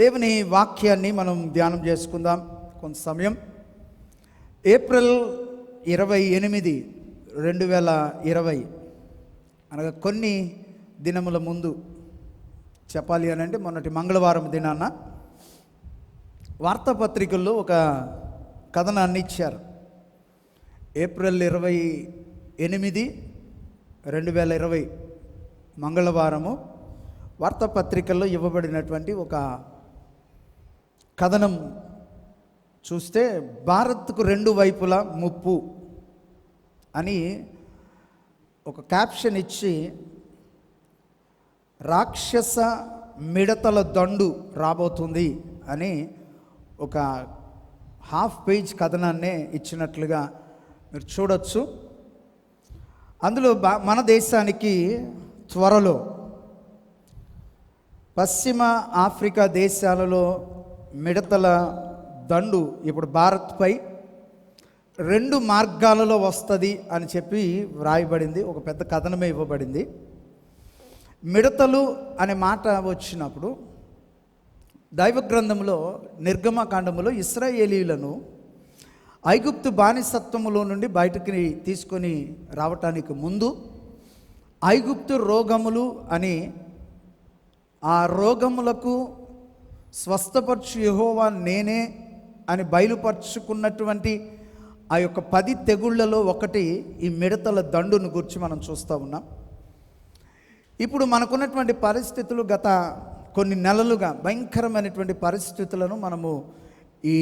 దేవుని వాక్యాన్ని మనం ధ్యానం చేసుకుందాం కొంత సమయం. ఏప్రిల్ 28, 2020 అనగా కొన్ని దినముల ముందు చెప్పాలి అని అంటే మొన్నటి మంగళవారం దినాన వార్తాపత్రికల్లో ఒక కథనాన్ని ఇచ్చారు. ఏప్రిల్ 28, 2020 మంగళవారము వార్తాపత్రికల్లో ఇవ్వబడినటువంటి ఒక కథనం చూస్తే భారత్కు రెండు వైపులా ముప్పు అని ఒక క్యాప్షన్ ఇచ్చి రాక్షస మిడతల దండు రాబోతుంది అని ఒక హాఫ్ పేజ్ కథనాన్నే ఇచ్చినట్లుగా మీరు చూడొచ్చు. అందులో మన దేశానికి త్వరలో పశ్చిమ ఆఫ్రికా దేశాలలో మిడతల దండు ఇప్పుడు భారత్పై 2 మార్గాలలో వస్తుంది అని చెప్పి వ్రాయబడింది. ఒక పెద్ద కథనమే ఇవ్వబడింది. మిడతలు అనే మాట వచ్చినప్పుడు దైవ గ్రంథంలో నిర్గమకాండములో ఇశ్రాయేలీయులను ఐగుప్తు బానిసత్వములో నుండి బయటకి తీసుకొని రావటానికి ముందు ఐగుప్తు రోగములు అని ఆ రోగములకు స్వస్థపరచు యెహోవా నేనే అని బయలుపరుచుకున్నటువంటి ఆ యొక్క 10 తెగుళ్లలో ఒకటి ఈ మిడతల దండును గురించి మనం చూస్తూ ఉన్నాం. ఇప్పుడు మనకున్నటువంటి పరిస్థితులు గత కొన్ని నెలలుగా భయంకరమైనటువంటి పరిస్థితులను మనము ఈ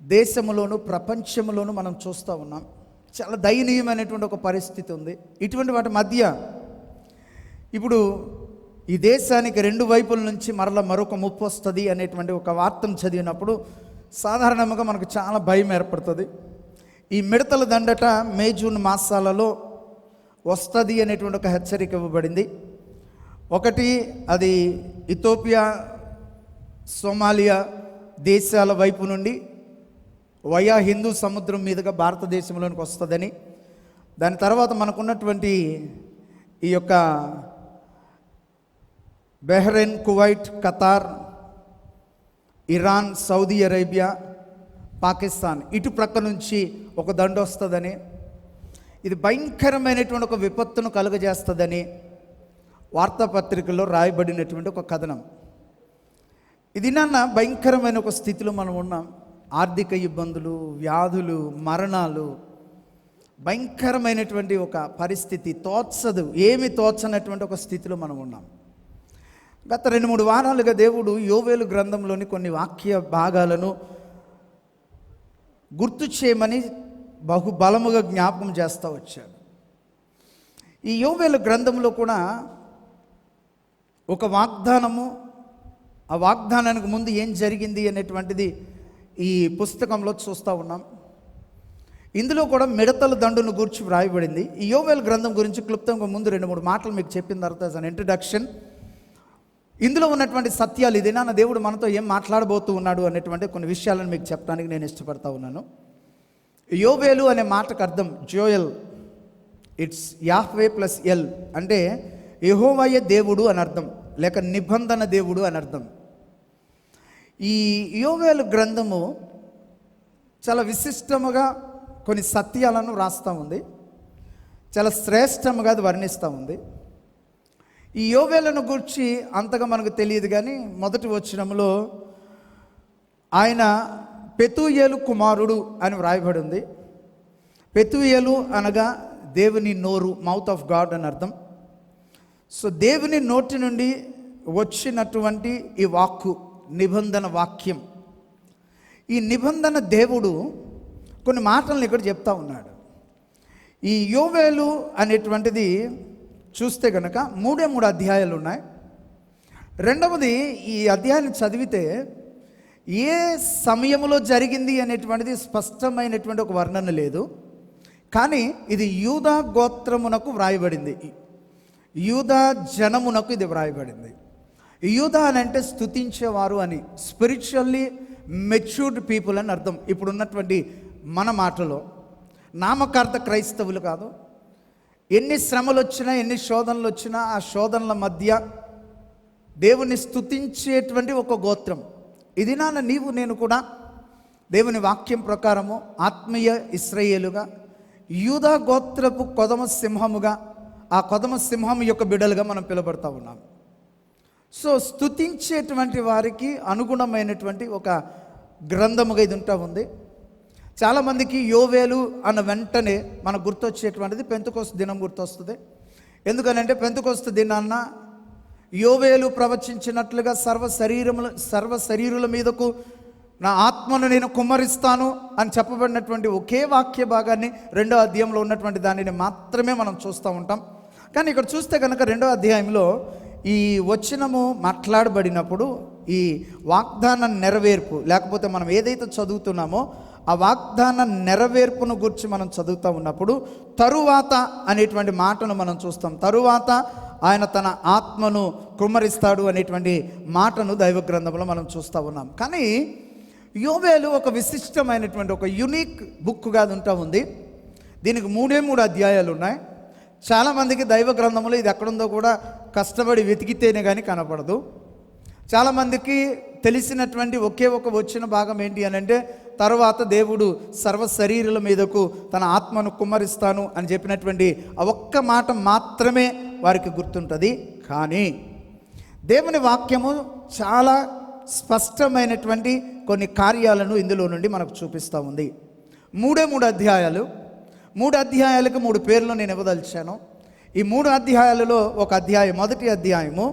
దేశంలోను ప్రపంచంలోనూ మనం చూస్తూ ఉన్నాం. చాలా దయనీయమైనటువంటి ఒక పరిస్థితి ఉంది. ఇటువంటి వాటి మధ్య ఇప్పుడు ఈ దేశానికి 2 వైపుల నుంచి మరొక ముప్పు వస్తుంది అనేటువంటి ఒక వార్తను చదివినప్పుడు సాధారణంగా మనకు చాలా భయం ఏర్పడుతుంది. ఈ మిడతల దండట మే జూన్ మాసాలలో వస్తుంది అనేటువంటి ఒక హెచ్చరిక ఇవ్వబడింది. ఒకటి అది ఇథియోపియా సోమాలియా దేశాల వైపు నుండి వయా హిందూ సముద్రం మీదుగా భారతదేశంలోనికి వస్తుందని, దాని తర్వాత మనకున్నటువంటి ఈ యొక్క Bahrain, Kuwait, Qatar, Iran, Saudi Arabia, Pakistan ఇటు ప్రక్క నుంచి ఒక దండు వస్తుందని, ఇది భయంకరమైనటువంటి ఒక విపత్తును కలుగజేస్తుందని వార్తాపత్రికల్లో రాయబడినటువంటి ఒక కథనం. ఇది నాన్న భయంకరమైన ఒక స్థితిలో మనం ఉన్నాం. ఆర్థిక ఇబ్బందులు, వ్యాధులు, మరణాలు, భయంకరమైనటువంటి ఒక పరిస్థితి, ఏమి తోచనటువంటి ఒక స్థితిలో మనం ఉన్నాం. గత 2-3 వారాలుగా దేవుడు యోవేలు గ్రంథంలోని కొన్ని వాక్య భాగాలను గుర్తు చేయమని బహుబలముగా జ్ఞాపకం చేస్తూ వచ్చాడు. ఈ యోవేలు గ్రంథంలో కూడా ఒక వాగ్దానము, ఆ వాగ్దానానికి ముందు ఏం జరిగింది అనేటువంటిది ఈ పుస్తకంలో చూస్తూ ఉన్నాం. ఇందులో కూడా మిడతల దండును గురించి వ్రాయబడింది. ఈ యోవేలు గ్రంథం గురించి క్లుప్తంగా ముందు 2-3 మాటలు మీకు చెప్పిన తర్వాత ఇంట్రడక్షన్, ఇందులో ఉన్నటువంటి సత్యాలు, ఇదేనా నా దేవుడు మనతో ఏం మాట్లాడబోతూ ఉన్నాడు అనేటువంటి కొన్ని విషయాలను మీకు చెప్పడానికి నేను ఇష్టపడతా ఉన్నాను. యోవేలు అనే మాటకు అర్థం Joel, it's Yahweh plus L, అంటే యెహోవాయే దేవుడు అని అర్థం, లేక నిబంధన దేవుడు అని అర్థం. ఈ యోవేలు గ్రంథము చాలా విశిష్టముగా కొన్ని సత్యాలను రాస్తూ ఉంది, చాలా శ్రేష్టముగా అది వర్ణిస్తూ ఉంది. ఈ యోవేలును గురించి అంతగా మనకు తెలియదు, కానీ మొదటి వచనంలో ఆయన పెతూయేలు కుమారుడు అని వ్రాయబడి ఉంది. పెతూయేలు అనగా దేవుని నోరు, మౌత్ ఆఫ్ గాడ్ అని అర్థం. సో దేవుని నోటి నుండి వచ్చినటువంటి ఈ వాక్కు నిబంధన వాక్యం. ఈ నిబంధన దేవుడు కొన్ని మాటలను ఇక్కడ చెప్తా ఉన్నాడు. ఈ యోవేలు అనేటువంటిది చూస్తే కనుక 3 అధ్యాయాలు ఉన్నాయి. రెండవది, ఈ అధ్యాయాన్ని చదివితే ఏ సమయంలో జరిగింది అనేటువంటిది స్పష్టమైనటువంటి ఒక వర్ణన లేదు, కానీ ఇది యూదా గోత్రమునకు వ్రాయబడింది, యూదా జనమునకు ఇది వ్రాయబడింది. యూదా అని అంటే స్తుతించేవారు అని, స్పిరిచువల్లీ మెచ్యూర్డ్ పీపుల్ అని అర్థం. ఇప్పుడు ఉన్నటువంటి మన మాటలో నామకార్థ క్రైస్తవులు కాదు, ఎన్ని శ్రమలు వచ్చినా, ఎన్ని శోధనలు వచ్చినా, ఆ శోధనల మధ్య దేవుని స్తుతించేటువంటి ఒక గోత్రం. ఇది నీవు నేను కూడా దేవుని వాక్యం ప్రకారము ఆత్మీయ ఇశ్రాయేలుగా, యూదా గోత్రపు కొదమ సింహముగా, ఆ కొదమ సింహం యొక్క బిడ్డలుగా మనం పిలువబడతా ఉన్నాం. సో స్తుతించేటువంటి వారికి అనుగుణమైనటువంటి ఒక గ్రంథముగా ఇది ఉంటా ఉంది. చాలామందికి యోవేలు అన్న వెంటనే మనకు గుర్తొచ్చేటువంటిది పెంతెకోస్తు దినం గుర్తొస్తుంది. ఎందుకనంటే పెంతెకోస్తు దినాన్న యోవేలు ప్రవచించినట్లుగా సర్వ శరీరుల మీదకు నా ఆత్మను నేను కుమ్మరిస్తాను అని చెప్పబడినటువంటి ఒకే వాక్య భాగాన్ని 2వ అధ్యాయంలో ఉన్నటువంటి దానిని మాత్రమే మనం చూస్తూ ఉంటాం. కానీ ఇక్కడ చూస్తే కనుక 2వ అధ్యాయంలో ఈ వచనము మాట్లాడబడినప్పుడు ఈ వాగ్దాన నెరవేర్పు, లేకపోతే మనం ఏదైతే చదువుతున్నామో ఆ వాగ్దాన నెరవేర్పును గురించి మనం చదువుతూ ఉన్నప్పుడు తరువాత అనేటువంటి మాటను మనం చూస్తాం. తరువాత ఆయన తన ఆత్మను కుమ్మరిస్తాడు అనేటువంటి మాటను దైవ గ్రంథంలో మనం చూస్తూ ఉన్నాం. కానీ యోవేలు ఒక విశిష్టమైనటువంటి ఒక యునిక్ బుక్గా ఉంటా ఉంది. దీనికి 3 అధ్యాయాలు ఉన్నాయి. చాలామందికి దైవ గ్రంథంలో ఇది ఎక్కడుందో కూడా కష్టపడి వెతికితేనే కానీ కనపడదు. చాలామందికి తెలిసినటువంటి ఒకే ఒక వచ్చిన భాగం ఏంటి అని అంటే, తర్వాత దేవుడు సర్వ శరీరుల మీదకు తన ఆత్మను కుమ్మరిస్తాను అని చెప్పినటువంటి ఆ ఒక్క మాట మాత్రమే వారికి గుర్తుంటుంది. కానీ దేవుని వాక్యము చాలా స్పష్టమైనటువంటి కొన్ని కార్యాలను ఇందులో నుండి మనకు చూపిస్తూ ఉంది. 3 అధ్యాయాలు, 3 అధ్యాయాలకు 3 పేర్లు నేను ఇవ్వదలిచాను. ఈ 3 అధ్యాయాలలో ఒక అధ్యాయం, మొదటి అధ్యాయము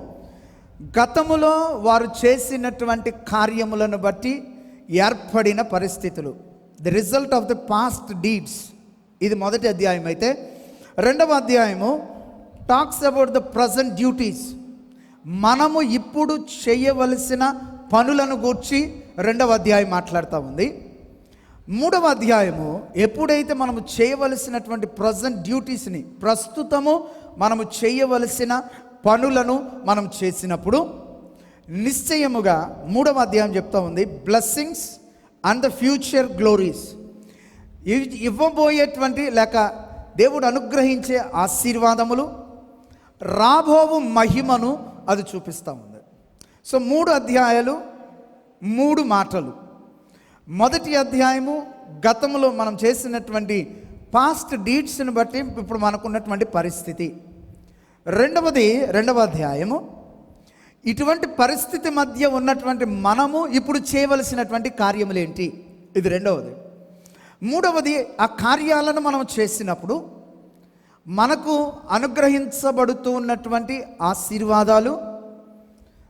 గతములో వారు చేసినటువంటి కార్యములను బట్టి ఏర్పడిన పరిస్థితులు, the result of the past deeds. ఇది మొదటి అధ్యాయం అయితే, 2వ అధ్యాయము talks about the present duties. మనము ఇప్పుడు చేయవలసిన పనులను గూర్చి 2వ అధ్యాయం మాట్లాడుతూ ఉంది. 3వ అధ్యాయము ఎప్పుడైతే మనము చేయవలసినటువంటి ప్రజెంట్ డ్యూటీస్ని, ప్రస్తుతము మనము చేయవలసిన పనులను మనం చేసినప్పుడు నిశ్చయముగా 3వ అధ్యాయం చెప్తా ఉంది blessings and the future glories. ఇవ్వబోయేటువంటి లేక దేవుడు అనుగ్రహించే ఆశీర్వాదములు, రాబోవు మహిమను అది చూపిస్తూ ఉంది. సో 3 అధ్యాయాలు 3 మాటలు. మొదటి అధ్యాయము గతంలో మనం చేసినటువంటి పాస్ట్ డీడ్స్ని బట్టి ఇప్పుడు మనకున్నటువంటి పరిస్థితి. 2వ అధ్యాయము ఇటువంటి పరిస్థితి మధ్య ఉన్నటువంటి మనము ఇప్పుడు చేయవలసినటువంటి కార్యములు ఏంటి, ఇది 2వది. 3వది ఆ కార్యాలను మనం చేసినప్పుడు మనకు అనుగ్రహించబడుతూ ఉన్నటువంటి ఆశీర్వాదాలు,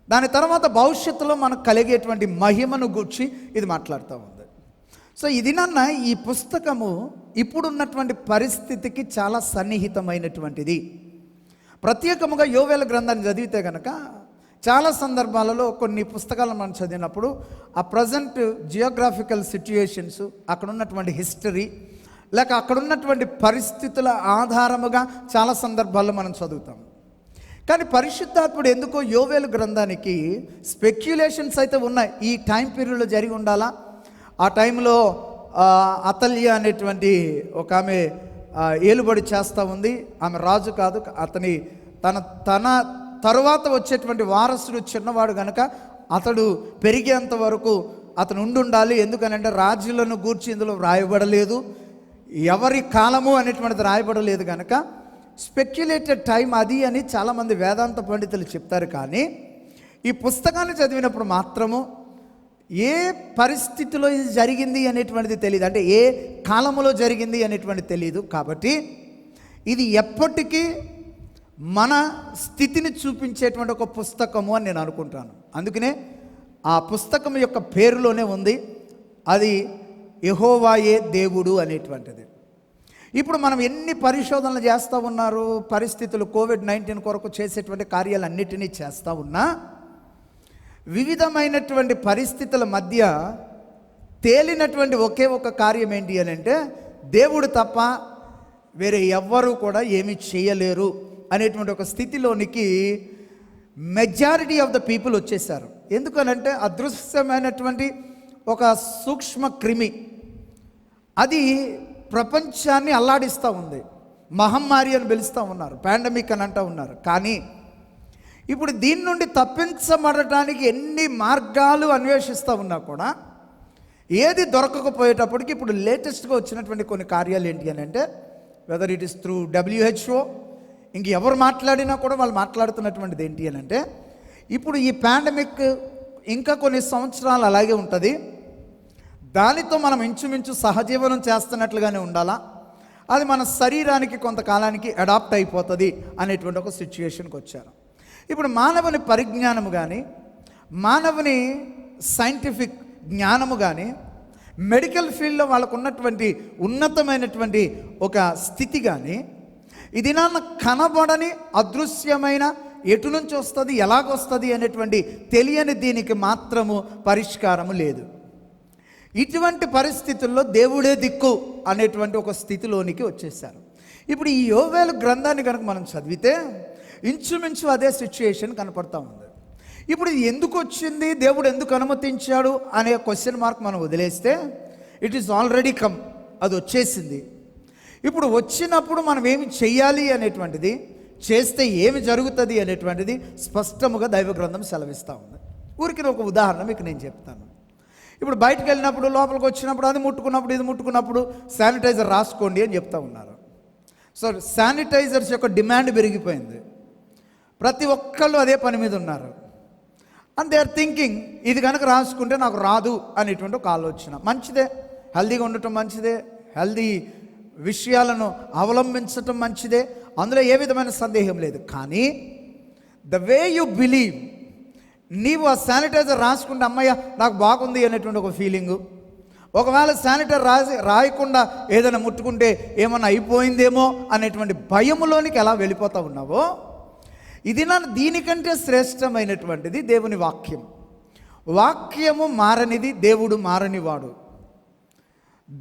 దాని తర్వాత భవిష్యత్తులో మనకు కలిగేటువంటి మహిమను గూర్చి ఇది మాట్లాడుతూ ఉంది. సో ఇది ఈ పుస్తకము ఇప్పుడున్నటువంటి పరిస్థితికి చాలా సన్నిహితమైనటువంటిది. ప్రత్యేకముగా యోవేలు గ్రంథాన్ని చదివితే కనుక చాలా సందర్భాలలో కొన్ని పుస్తకాలను మనం చదివినప్పుడు ఆ ప్రజెంట్ జియోగ్రాఫికల్ సిచ్యుయేషన్స్, అక్కడ ఉన్నటువంటి హిస్టరీ, లేక అక్కడ ఉన్నటువంటి పరిస్థితుల ఆధారముగా చాలా సందర్భాల్లో మనం చదువుతాం. కానీ పరిశుద్ధాత్ముడు ఎందుకో యోవేలు గ్రంథానికి స్పెక్యులేషన్స్ అయితే ఉన్నాయి. ఈ టైం పీరియడ్లో జరిగి ఉండాలా, ఆ టైంలో అతల్య అనేటువంటి ఒక ఆమె ఏలుబడి చేస్తూ ఉంది. ఆమె రాజు కాదు, అతని తన తరువాత వచ్చేటువంటి వారసుడు చిన్నవాడు కనుక అతడు పెరిగేంత వరకు అతను ఉండాలి. ఎందుకనంటే రాజులను గూర్చి ఇందులో రాయబడలేదు, ఎవరి కాలము అనేటువంటిది రాయబడలేదు కనుక స్పెక్యులేటెడ్ టైం అది అని చాలామంది వేదాంత పండితులు చెప్తారు. కానీ ఈ పుస్తకాన్ని చదివినప్పుడు మాత్రము ఏ పరిస్థితిలో ఇది జరిగింది అనేటువంటిది తెలియదు, అంటే ఏ కాలంలో జరిగింది అనేటువంటిది తెలియదు. కాబట్టి ఇది ఎప్పటికీ మన స్థితిని చూపించేటువంటి ఒక పుస్తకము అని నేను అనుకుంటాను. అందుకనే ఆ పుస్తకం యొక్క పేరులోనే ఉంది, అది యెహోవాయే దేవుడు అనేటువంటిది. ఇప్పుడు మనం ఎన్ని పరిశోధనలు చేస్తూ ఉన్నారు, పరిస్థితులు కోవిడ్-19 కొరకు చేసేటువంటి కార్యాలన్నిటినీ చేస్తూ ఉన్నా వివిధమైనటువంటి పరిస్థితుల మధ్య తేలినటువంటి ఒకే ఒక కార్యం ఏంటి అని అంటే, దేవుడు తప్ప వేరే ఎవ్వరూ కూడా ఏమీ చేయలేరు అనేటువంటి ఒక స్థితిలోనికి మెజారిటీ ఆఫ్ ద పీపుల్ వచ్చేసారు. ఎందుకనంటే అదృశ్యమైనటువంటి ఒక సూక్ష్మ క్రిమి అది ప్రపంచాన్ని అల్లాడిస్తూ ఉంది. మహమ్మారి అని పిలుస్తూ ఉన్నారు, పాండమిక్ అని అంటూ ఉన్నారు. కానీ ఇప్పుడు దీని నుండి తప్పించబడటానికి ఎన్ని మార్గాలు అన్వేషిస్తూ ఉన్నా కూడా ఏది దొరకకపోయేటప్పటికి ఇప్పుడు లేటెస్ట్గా వచ్చినటువంటి కొన్ని కార్యాలు ఏంటి అని అంటే, whether it is through WHO, ఇంక ఎవరు మాట్లాడినా కూడా వాళ్ళు మాట్లాడుతున్నటువంటిది ఏంటి అని అంటే, ఇప్పుడు ఈ పాండమిక్ ఇంకా కొన్ని సంవత్సరాలు అలాగే ఉంటుంది, దానితో మనం ఇంచుమించు సహజీవనం చేస్తున్నట్లుగానే ఉండాలా, అది మన శరీరానికి కొంతకాలానికి అడాప్ట్ అయిపోతుంది అనేటువంటి ఒక సిచ్యుయేషన్కి వచ్చారు. ఇప్పుడు మానవుని పరిజ్ఞానము కానీ, మానవుని సైంటిఫిక్ జ్ఞానము కానీ, మెడికల్ ఫీల్డ్లో వాళ్ళకు ఉన్నటువంటి ఉన్నతమైనటువంటి ఒక స్థితి కానీ, ఇది నాన్న కనబడని అదృశ్యమైన ఎటు నుంచి వస్తుంది, ఎలాగొస్తుంది అనేటువంటి తెలియని దీనికి మాత్రము పరిష్కారము లేదు. ఇటువంటి పరిస్థితుల్లో దేవుడే దిక్కు అనేటువంటి ఒక స్థితిలోనికి వచ్చేసారు. ఇప్పుడు ఈ యోవేలు గ్రంథాన్ని కనుక మనం చదివితే ఇంచుమించు అదే సిచ్యుయేషన్ కనపడతా ఉంది. ఇప్పుడు ఇది ఎందుకు వచ్చింది, దేవుడు ఎందుకు అనుమతించాడు అనే క్వశ్చన్ మార్క్ మనం వదిలేస్తే, ఇట్ ఈస్ ఆల్రెడీ కమ్, అది వచ్చేసింది. ఇప్పుడు వచ్చినప్పుడు మనం ఏమి చెయ్యాలి అనేటువంటిది, చేస్తే ఏమి జరుగుతుంది అనేటువంటిది స్పష్టముగా దైవ గ్రంథం సెలవిస్తూ ఉంది. ఊరికి ఒక ఉదాహరణ మీకు నేను చెప్తాను. ఇప్పుడు బయటకు వెళ్ళినప్పుడు, లోపలికి వచ్చినప్పుడు, అది ముట్టుకున్నప్పుడు, ఇది ముట్టుకున్నప్పుడు శానిటైజర్ రాసుకోండి అని చెప్తా ఉన్నారు. సో శానిటైజర్స్ యొక్క డిమాండ్ పెరిగిపోయింది. ప్రతి ఒక్కళ్ళు అదే పని మీద ఉన్నారు. అండ్ దే ఆర్ థింకింగ్, ఇది కనుక రాసుకుంటే నాకు రాదు అనేటువంటి ఒక ఆలోచన. మంచిదే, హెల్దీగా ఉండటం మంచిదే, హెల్దీ విషయాలను అవలంబించటం మంచిదే, అందులో ఏ విధమైన సందేహం లేదు. కానీ ద వే యు బిలీవ్, నీవు ఆ శానిటైజర్ రాసుకుంటే అమ్మయ్య నాకు బాగుంది అనేటువంటి ఒక ఫీలింగు, ఒకవేళ శానిటైజర్ రాయకుండా ఏదైనా ముట్టుకుంటే ఏమన్నా అయిపోయిందేమో అనేటువంటి భయములోనికి ఎలా వెళ్ళిపోతూ ఉన్నావో, ఇది దీనికంటే శ్రేష్టమైనటువంటిది దేవుని వాక్యం. వాక్యము మారనిది, దేవుడు మారనివాడు.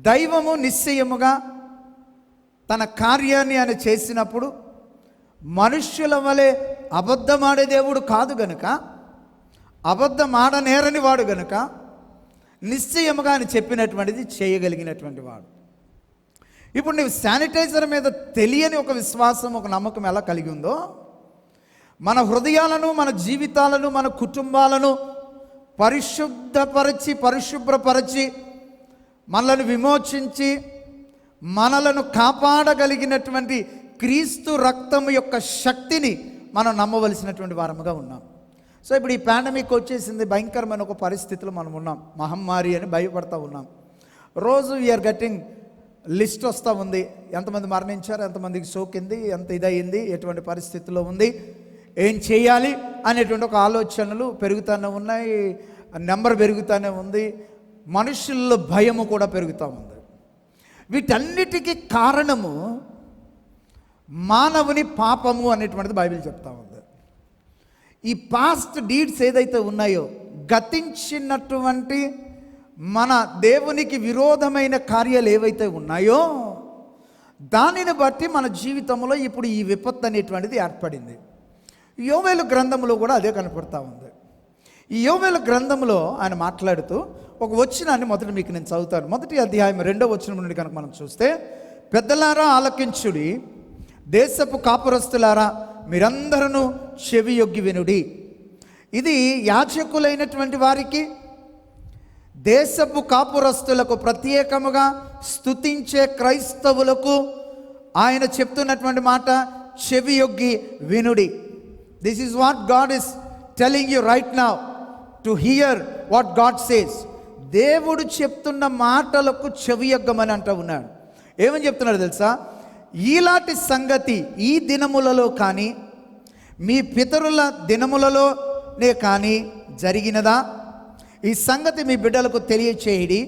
దైవము నిశ్చయముగా తన కార్యాన్ని ఆయన చేసినప్పుడు మనుష్యుల వలె అబద్ధమాడే దేవుడు కాదు గనుక, అబద్ధమాడనేరని వాడు గనుక నిశ్చయముగా ఆయన చెప్పినటువంటిది చేయగలిగినటువంటి వాడు. ఇప్పుడు నీవు శానిటైజర్ మీద తెలియని ఒక విశ్వాసం, ఒక నమ్మకం ఎలా కలిగి ఉందో, మన హృదయాలను, మన జీవితాలను, మన కుటుంబాలను పరిశుభ్రపరచి మనలను విమోచించి మనలను కాపాడగలిగినటువంటి క్రీస్తు రక్తము యొక్క శక్తిని మనం నమ్మవలసినటువంటి వారముగా ఉన్నాం. సో ఇప్పుడు ఈ పాండమిక్ వచ్చేసింది, భయంకరమైన ఒక పరిస్థితిలో మనం ఉన్నాం, మహమ్మారి అని భయపడతా ఉన్నాం. రోజు వీఆర్ గెట్టింగ్ లిస్ట్ వస్తూ ఉంది, ఎంతమంది మరణించారు, ఎంతమందికి సోకింది, ఎంత ఇదయింది, ఎటువంటి పరిస్థితుల్లో ఉంది, ఏం చేయాలి అనేటువంటి ఒక ఆలోచనలు పెరుగుతూనే ఉన్నాయి, నెంబర్ పెరుగుతూనే ఉంది, మనుషుల్లో భయము కూడా పెరుగుతూ ఉంది. వీటన్నిటికీ కారణము మానవుని పాపము అనేటువంటిది బైబిల్ చెప్తా ఉంది. ఈ పాస్ట్ డీడ్స్ ఏదైతే ఉన్నాయో, గతించినటువంటి మన దేవునికి విరోధమైన కార్యాలు ఏవైతే ఉన్నాయో, దానిని బట్టి మన జీవితంలో ఇప్పుడు ఈ విపత్తు అనేటువంటిది ఏర్పడింది. యోవేలు గ్రంథంలో కూడా అదే కనపడతా ఉంది. ఈ యోవేలు గ్రంథంలో ఆయన మాట్లాడుతూ ఒక వచనాన్ని మొదట మీకు నేను చదువుతాను. 1వ అధ్యాయం 2వ వచనం నుండి కనుక మనం చూస్తే, పెద్దలారా ఆలకించుడి, దేశపు కాపురస్తులారా మీరందరూ చెవి యొగ్గి వినుడి. ఇది యాజకులైనటువంటి వారికి, దేశపు కాపురస్తులకు, ప్రత్యేకముగా స్తుతించే క్రైస్తవులకు ఆయన చెప్తున్నటువంటి మాట, చెవి యొగ్గి వినుడి. This is what God is telling you right now, to hear what God says. దేవుడు చెప్తున్న మాటలకు చెవి యొగ్గమని అంటూ ఉన్నాడు. ఏమని చెప్తున్నాడు తెలుసా? ఈలాంటి సంగతి ఈ దినములలో కానీ, మీ పితరుల దినములలోనే కానీ జరిగినదా? ఈ సంగతి మీ బిడ్డలకు తెలియచేయడి,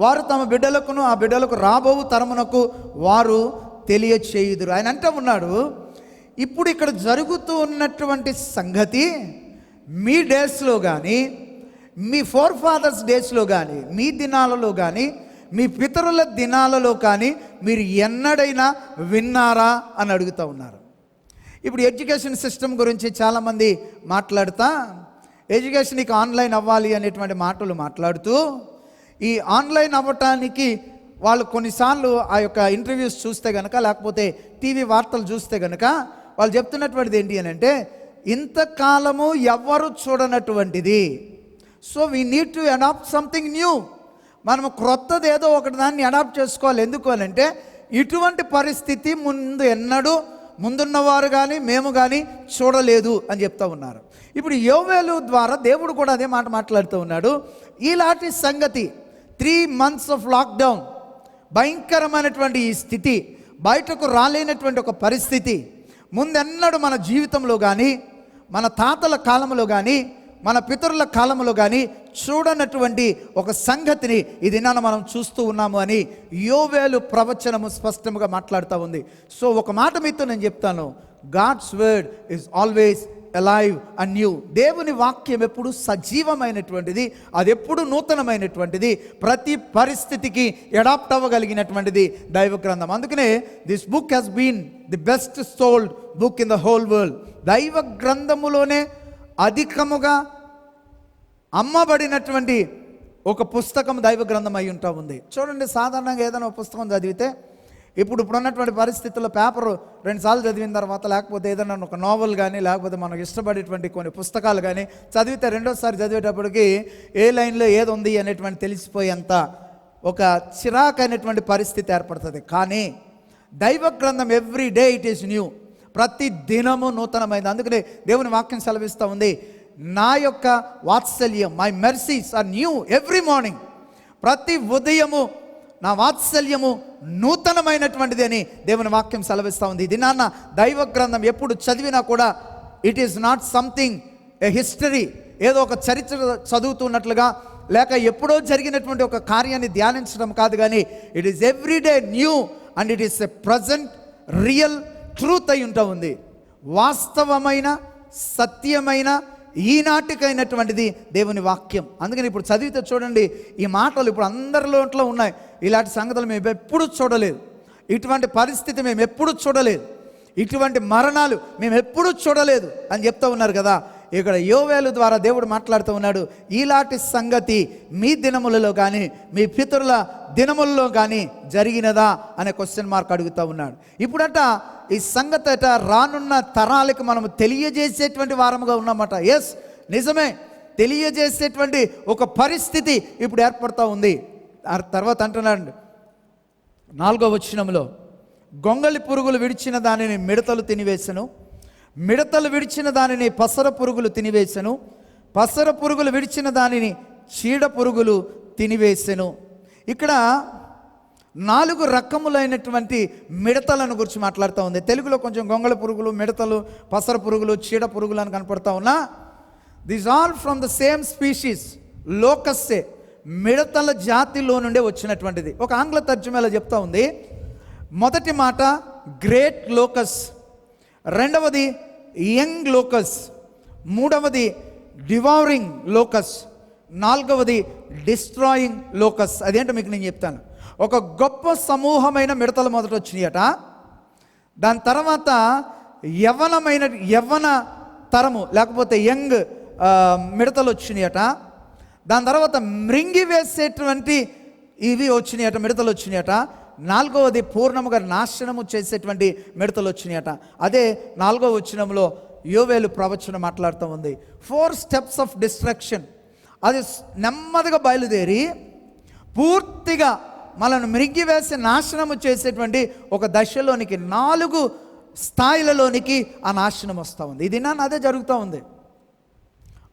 వారు తమ బిడ్డలకును ఆ బిడ్డలకు రాబో తరమునకు వారు తెలియచేయుదురు. ఆయన అంటూ ఉన్నాడు, ఇప్పుడు ఇక్కడ జరుగుతూ ఉన్నటువంటి సంగతి మీ డేస్లో కానీ, మీ ఫోర్ ఫాదర్స్ డేస్లో కానీ, మీ దినాలలో కానీ, మీ పితరుల దినాలలో కానీ మీరు ఎన్నడైనా విన్నారా అని అడుగుతూ ఉన్నారు. ఇప్పుడు ఎడ్యుకేషన్ సిస్టమ్ గురించి చాలామంది మాట్లాడుతా, ఎడ్యుకేషన్ ఇక ఆన్లైన్ అవ్వాలి అనేటువంటి మాటలు మాట్లాడుతూ, ఈ ఆన్లైన్ అవ్వటానికి వాళ్ళు కొన్నిసార్లు ఆ యొక్క ఇంటర్వ్యూస్ చూస్తే కనుక, లేకపోతే టీవీ వార్తలు చూస్తే కనుక వాళ్ళు చెప్తున్నటువంటిది ఏంటి అని అంటే, ఇంతకాలము ఎవ్వరు చూడనటువంటిది. So we need to adapt something new. మనము క్రొత్తది ఏదో ఒకటి దాన్ని అడాప్ట్ చేసుకోవాలి. ఎందుకు అని అంటే ఇటువంటి పరిస్థితి ముందున్నవారు కానీ మేము కానీ చూడలేదు అని చెప్తా ఉన్నారు. ఇప్పుడు యోవేలు ద్వారా దేవుడు కూడా అదే మాట మాట్లాడుతూ ఉన్నాడు. ఇలాంటి సంగతి 3 months ఆఫ్ లాక్డౌన్, భయంకరమైనటువంటి ఈ స్థితి, బయటకు రాలేనటువంటి ఒక పరిస్థితి ముందెన్నడూ మన జీవితంలో కానీ, మన తాతల కాలంలో కానీ, మన పితరుల కాలంలో కానీ చూడనటువంటి ఒక సంగతిని ఈ దినాన మనం చూస్తూ ఉన్నాము అని యోవేలు ప్రవచనము స్పష్టంగా మాట్లాడుతూ ఉంది. సో ఒక మాట మీతో నేను చెప్తాను, God's word is always alive and new. దేవుని వాక్యం ఎప్పుడు సజీవమైనటువంటిది, అది ఎప్పుడు నూతనమైనటువంటిది, ప్రతి పరిస్థితికి అడాప్ట్ అవ్వగలిగినటువంటిది దైవ గ్రంథం. అందుకనే this book has been the best sold book in the whole world. దైవ గ్రంథములోనే అధికముగా అమ్మబడినటువంటి ఒక పుస్తకం దైవ గ్రంథం అయి ఉంటా ఉంది. చూడండి, సాధారణంగా ఏదైనా ఒక పుస్తకం చదివితే ఇప్పుడున్నటువంటి పరిస్థితుల్లో పేపరు 2 సార్లు చదివిన తర్వాత, లేకపోతే ఏదైనా ఒక నావెల్ కానీ, లేకపోతే మనకు ఇష్టపడేటువంటి కొన్ని పుస్తకాలు కానీ చదివితే రెండోసారి చదివేటప్పటికి ఏ లైన్లో ఏది ఉంది అనేటువంటి తెలిసిపోయేంత ఒక చిరాకైనటువంటి పరిస్థితి ఏర్పడుతుంది. కానీ దైవ గ్రంథం every day it is new, ప్రతి దినము నూతనమైంది. అందుకనే దేవుని వాక్యం సెలవిస్తూ ఉంది, నా యొక్క వాత్సల్యం, my mercies are new every morning. ప్రతి ఉదయము నా వాత్సల్యము నూతనమైనటువంటిది అని దేవుని వాక్యం సెలవిస్తూ ఉంది. ఇది నాన్న దైవ గ్రంథం ఎప్పుడు చదివినా కూడా it is not something A history, ఏదో ఒక చరిత్ర చదువుతున్నట్లుగా, లేక ఎప్పుడో జరిగినటువంటి ఒక కార్యాన్ని ధ్యానించడం కాదు, కానీ it is everyday new and it is a present real truth అయి ఉంటా ఉంది. వాస్తవమైన సత్యమైన ఈనాటికైనటువంటిది దేవుని వాక్యం. అందుకని ఇప్పుడు చదివితే చూడండి, ఈ మాటలు ఇప్పుడు అందరిలో ఉన్నాయి. ఇలాంటి సంగతులు మేము ఎప్పుడు చూడలేదు, ఇటువంటి పరిస్థితి మేము ఎప్పుడు చూడలేదు, ఇటువంటి మరణాలు మేము ఎప్పుడు చూడలేదు అని చెప్తూ ఉన్నారు కదా. ఇక్కడ యోవేలు ద్వారా దేవుడు మాట్లాడుతూ ఉన్నాడు, ఇలాంటి సంగతి మీ దినములలో కానీ, మీ పితరుల దినములలో కానీ జరిగినదా అనే క్వశ్చన్ మార్క్ అడుగుతూ ఉన్నాడు. ఇప్పుడట ఈ సంగతి అట రానున్న తరాలకు మనము తెలియజేసేటువంటి వారముగా ఉన్నామట. ఎస్, నిజమే, తెలియజేసేటువంటి ఒక పరిస్థితి ఇప్పుడు ఏర్పడుతూ ఉంది. తర్వాత అంటున్నాడు 4వ వచనంలో, గొంగళి పురుగులు విడిచిన దానిని మిడతలు తినివేసెను, మిడతలు విడిచిన దానిని పసర పురుగులు తినివేసెను, పసర పురుగులు విడిచిన దానిని చీడ పురుగులు తినివేసెను. ఇక్కడ 4 రకములైనటువంటి మిడతలను గురించి మాట్లాడుతూ ఉంది. తెలుగులో కొంచెం గొంగళ పురుగులు, మిడతలు, పసర పురుగులు, చీడ పురుగులు అని కనపడతా ఉన్నా, these all from the same species, లోకస్సే, మిడతల జాతిలో నుండే వచ్చినటువంటిది. ఒక ఆంగ్ల తర్జుమాలో చెప్తా ఉంది, మొదటి మాట గ్రేట్ లోకస్, రెండవది యంగ్ లోకస్, మూడవది డివౌరింగ్ లోకస్, 4వది డిస్ట్రాయింగ్ లోకస్. అదేంటో మీకు నేను చెప్తాను. ఒక గొప్ప సమూహమైన మిడతలు మొదట వచ్చినాయట, దాని తర్వాత యవ్వన తరము లేకపోతే యంగ్ మిడతలు వచ్చినాయట, దాని తర్వాత మృంగి వేసేటువంటి ఇవి వచ్చినాయట, మిడతలు వచ్చినాయట, 4వది పూర్ణముగా నాశనము చేసేటువంటి మిడతలు వచ్చినాయట. అదే 4వ వచనంలో యోవేలు ప్రవచనం మాట్లాడుతూ ఉంది. 4 steps ఆఫ్ డిస్ట్రక్షన్. అది నెమ్మదిగా బయలుదేరి పూర్తిగా మనల్ని మృంగివేసి నాశనము చేసేటువంటి ఒక దశలోనికి, 4 స్థాయిలలోనికి ఆ నాశనం వస్తూ ఉంది. ఇది అదే జరుగుతూ ఉంది.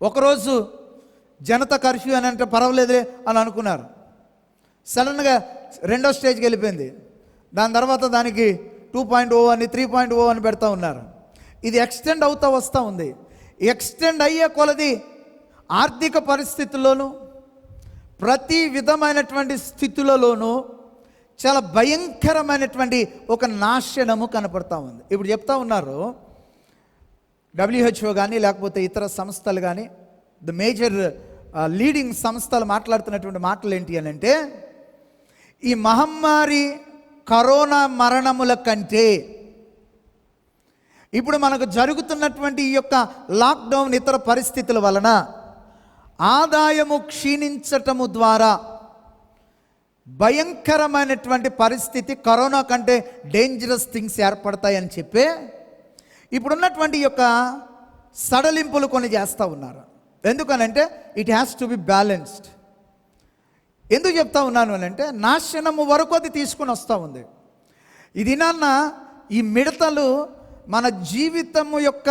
ఒకరోజు జనతా కర్ఫ్యూ అని అంటే పర్వాలేదులే అని అనుకున్నారు, సడన్గా 2వ స్టేజ్కి వెళ్ళిపోయింది. దాని తర్వాత దానికి 2.0 అని 3.0 అని పెడతా ఉన్నారు. ఇది ఎక్స్టెండ్ అవుతూ వస్తూ ఉంది. ఎక్స్టెండ్ అయ్యే కొలది ఆర్థిక పరిస్థితుల్లోనూ, ప్రతి విధమైనటువంటి స్థితులలోనూ చాలా భయంకరమైనటువంటి ఒక నాశనము కనపడతా ఉంది. ఇప్పుడు చెప్తా ఉన్నారు WHO కానీ, లేకపోతే ఇతర సంస్థలు కానీ, ద మేజర్ లీడింగ్ సంస్థలు మాట్లాడుతున్నటువంటి మాటలు ఏంటి అని అంటే, ఈ మహమ్మారి కరోనా మరణముల కంటే ఇప్పుడు మనకు జరుగుతున్నటువంటి ఈ యొక్క లాక్డౌన్ ఇతర పరిస్థితుల వలన ఆదాయము క్షీణించటము ద్వారా భయంకరమైనటువంటి పరిస్థితి, కరోనా కంటే డేంజరస్ థింగ్స్ ఏర్పడతాయని చెప్పే ఇప్పుడున్నటువంటి యొక్క సడలింపులు కొన్ని చేస్తూ ఉన్నారు. ఎందుకనంటే it has to be balanced. ఎందుకు చెప్తా ఉన్నాను అని అంటే నాశనము వరకు అది తీసుకుని వస్తూ ఉంది. ఇది నాన్న ఈ మిడతలు మన జీవితము యొక్క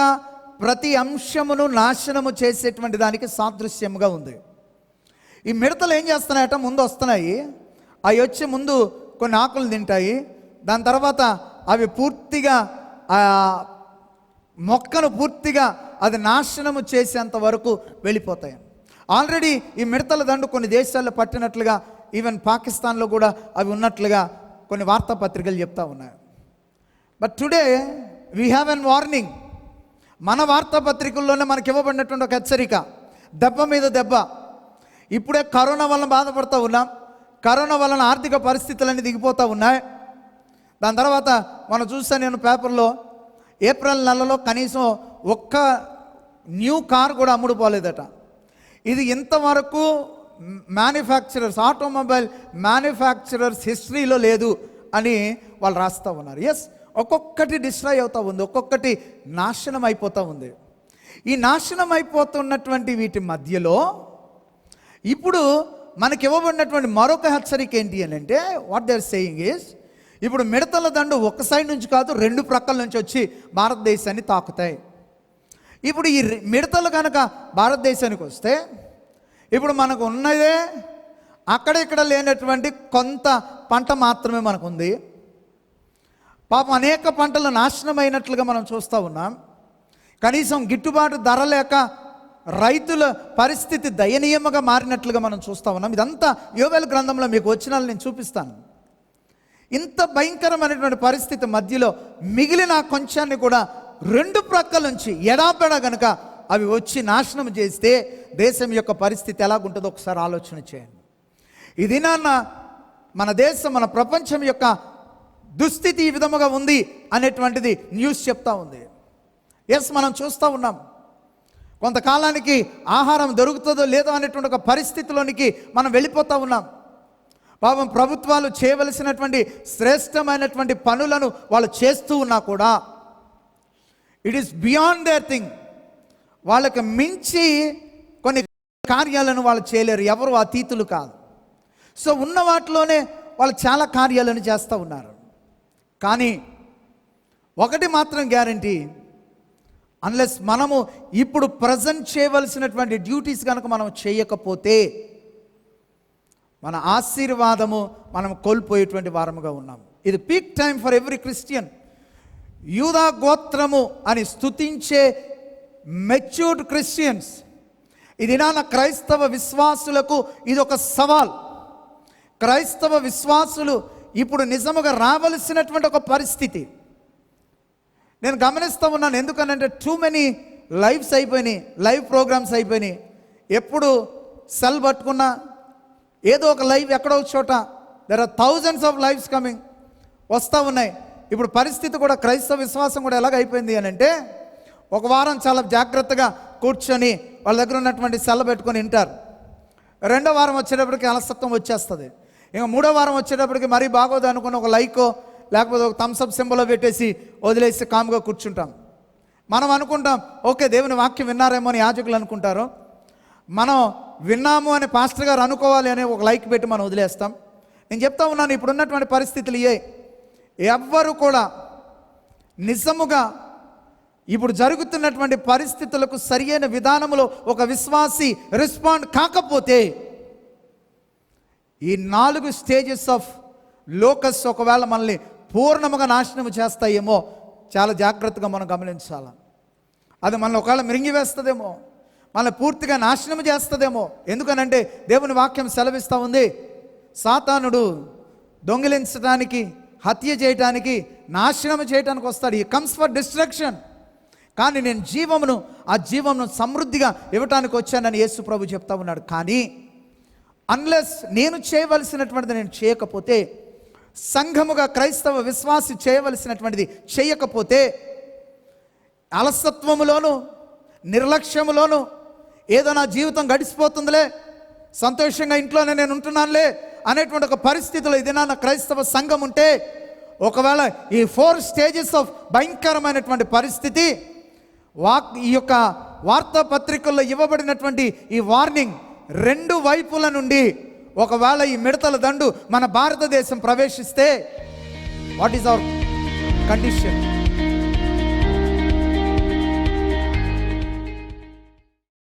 ప్రతి అంశమును నాశనము చేసేటువంటి దానికి సాదృశ్యంగా ఉంది. ఈ మిడతలు ఏం చేస్తున్నాయట, ముందు వస్తున్నాయి, అవి వచ్చి ముందు కొన్ని ఆకులు తింటాయి, దాని తర్వాత అవి పూర్తిగా మొక్కను పూర్తిగా అది నాశనము చేసేంత వరకు వెళ్ళిపోతాయి. ఆల్రెడీ ఈ మిడతల దండు కొన్ని దేశాల్లో పట్టినట్లుగా, ఈవెన్ పాకిస్తాన్లో కూడా అవి ఉన్నట్లుగా కొన్ని వార్తాపత్రికలు చెప్తా ఉన్నాయి. But today we have an warning. మన వార్తాపత్రికల్లోనే మనకి ఇవ్వబడినటువంటి ఒక హెచ్చరిక, దెబ్బ మీద దెబ్బ. ఇప్పుడే కరోనా వలన బాధపడుతూ ఉన్నాం, కరోనా వలన ఆర్థిక పరిస్థితులన్నీ దిగిపోతూ ఉన్నాయి. దాని తర్వాత మనం చూస్తే నేను పేపర్లో ఏప్రిల్ నెలలో కనీసం ఒక్క న్యూ కార్ కూడా అమ్ముడుపోలేదట. ఇది ఇంతవరకు మ్యానుఫ్యాక్చరర్స్, ఆటోమొబైల్ మ్యానుఫ్యాక్చరర్స్ హిస్టరీలో లేదు అని వాళ్ళు రాస్తూ ఉన్నారు. ఎస్, ఒక్కొక్కటి డిస్ట్రాయ్ అవుతూ ఉంది, ఒక్కొక్కటి నాశనం అయిపోతూ ఉంది. ఈ నాశనం అయిపోతున్నటువంటి వీటి మధ్యలో ఇప్పుడు మనకి ఇవ్వబడినటువంటి మరొక హెచ్చరిక ఏంటి అని అంటే, what they are saying is, ఇప్పుడు మిడతల దండు ఒక సైడ్ నుంచి కాదు, రెండు ప్రక్కల నుంచి వచ్చి భారతదేశాన్ని తాకుతాయి. ఇప్పుడు ఈ మిడతలు కనుక భారతదేశానికి వస్తే ఇప్పుడు మనకు ఉన్నదే అక్కడిక్కడ లేనటువంటి కొంత పంట మాత్రమే మనకు ఉంది. పాపం అనేక పంటలు నాశనమైనట్లుగా మనం చూస్తూ ఉన్నాం. కనీసం గిట్టుబాటు ధర లేక రైతుల పరిస్థితి దయనీయంగా మారినట్లుగా మనం చూస్తూ ఉన్నాం. ఇదంతా యోవేలు గ్రంథంలో మీకు వచనాలు నేను చూపిస్తాను. ఇంత భయంకరమైనటువంటి పరిస్థితి మధ్యలో మిగిలిన కొంచాన్ని కూడా రెండు ప్రక్కల నుంచి ఎడాపెడా గనుక అవి వచ్చి నాశనం చేస్తే దేశం యొక్క పరిస్థితి ఎలాగుంటుందో ఒకసారి ఆలోచన చేయండి. ఇది నాన్న మన దేశం, మన ప్రపంచం యొక్క దుస్థితి ఈ విధముగా ఉంది అనేటువంటిది న్యూస్ చెప్తా ఉంది. ఎస్, మనం చూస్తూ ఉన్నాం. కొంతకాలానికి ఆహారం దొరుకుతుందో లేదో అనేటువంటి ఒక పరిస్థితిలోనికి మనం వెళ్ళిపోతూ ఉన్నాం. పాపం ప్రభుత్వాలు చేయవలసినటువంటి శ్రేష్టమైనటువంటి పనులను వాళ్ళు చేస్తూ ఉన్నా కూడా it is beyond their thing. వాళ్ళకి మించి కొన్ని కార్యాలను వాళ్ళు చేయలేరు, ఎవరు అతీతులు కాదు. సో ఉన్న వాటిలోనే వాళ్ళు చాలా కార్యాలను చేస్తూ ఉన్నారు. కానీ ఒకటి మాత్రం గ్యారంటీ, అన్లెస్ మనము ఇప్పుడు ప్రజెంట్ చేయవలసినటువంటి డ్యూటీస్ కనుక మనం చేయకపోతే మన ఆశీర్వాదము మనం కోల్పోయేటువంటి వారముగా ఉన్నాం. ఇది peak time for every Christian. యూదా గోత్రము అని స్తుతించే మెచ్యూర్డ్ క్రిస్టియన్స్, ఇది నా క్రైస్తవ విశ్వాసులకు ఇది ఒక సవాల్. క్రైస్తవ విశ్వాసులు ఇప్పుడు నిజముగా రావలసినటువంటి ఒక పరిస్థితి నేను గమనిస్తూ ఉన్నాను. ఎందుకనంటే టూ మెనీ లైవ్స్ అయిపోయినాయి, లైవ్ ప్రోగ్రామ్స్ అయిపోయినాయి. ఎప్పుడు సెల్ పట్టుకున్నా ఏదో ఒక లైవ్ ఎక్కడో చోట, there are thousands of lives coming, వస్తూ ఉన్నాయి. ఇప్పుడు పరిస్థితి కూడా క్రైస్తవ విశ్వాసం కూడా ఎలాగైపోయింది అని అంటే, ఒక వారం చాలా జాగ్రత్తగా కూర్చొని వాళ్ళ దగ్గర ఉన్నటువంటి సెల్ పెట్టుకొని వింటారు. రెండో వారం వచ్చేటప్పటికి అలసత్వం వచ్చేస్తుంది. ఇంకా మూడో వారం వచ్చేటప్పటికి మరీ బాగోదు అనుకుని ఒక లైకో లేకపోతే ఒక థమ్స్అప్ సింబల్లో పెట్టేసి వదిలేసి కామ్గా కూర్చుంటాం. మనం అనుకుంటాం ఓకే దేవుని వాక్యం విన్నారేమో అని యాజకులు అనుకుంటారు, మనం విన్నాము అని పాస్టర్ గారు అనుకోవాలి అని ఒక లైక్ పెట్టి మనం వదిలేస్తాం. నేను చెప్తా ఉన్నాను, ఇప్పుడున్నటువంటి పరిస్థితులు ఎవ్వరు కూడా నిజముగా ఇప్పుడు జరుగుతున్నటువంటి పరిస్థితులకు సరియైన విధానంలో ఒక విశ్వాసి రెస్పాండ్ కాకపోతే ఈ 4 స్టేజెస్ ఆఫ్ లోకస్ ఒకవేళ మనల్ని పూర్ణముగా నాశనం చేస్తాయేమో చాలా జాగ్రత్తగా మనం గమనించాలి. అది మనల్ని ఒకవేళ మిరింగివేస్తుందేమో, మనల్ని పూర్తిగా నాశనం చేస్తుందేమో. ఎందుకనంటే దేవుని వాక్యం సెలవిస్తూ ఉంది, సాతానుడు దొంగిలించడానికి, హత్య చేయటానికి, నాశనం చేయటానికి వస్తాడు. He comes for destruction. కానీ నేను జీవమును, ఆ జీవమును సమృద్ధిగా ఇవ్వటానికి వచ్చానని యేసు ప్రభు చెప్తా ఉన్నాడు. కానీ అన్లెస్ నేను చేయవలసినటువంటిది నేను చేయకపోతే, సంఘముగా క్రైస్తవ విశ్వాసి చేయవలసినటువంటిది చేయకపోతే, అలసత్వములోను నిర్లక్ష్యములోను ఏదో నా జీవితం గడిచిపోతుందిలే, సంతోషంగా ఇంట్లోనే నేను ఉంటున్నానులే అనేటువంటి ఒక పరిస్థితిలో ఇది నా క్రైస్తవ సంఘం ఉంటే, ఒకవేళ ఈ 4 స్టేజెస్ ఆఫ్ భయంకరమైనటువంటి పరిస్థితి ఈ యొక్క వార్తాపత్రికల్లో ఇవ్వబడినటువంటి ఈ వార్నింగ్ రెండు వైపుల నుండి ఒకవేళ ఈ మిడతల దండు మన భారతదేశం ప్రవేశిస్తే వాట్ ఈస్ అవర్ కండిషన్?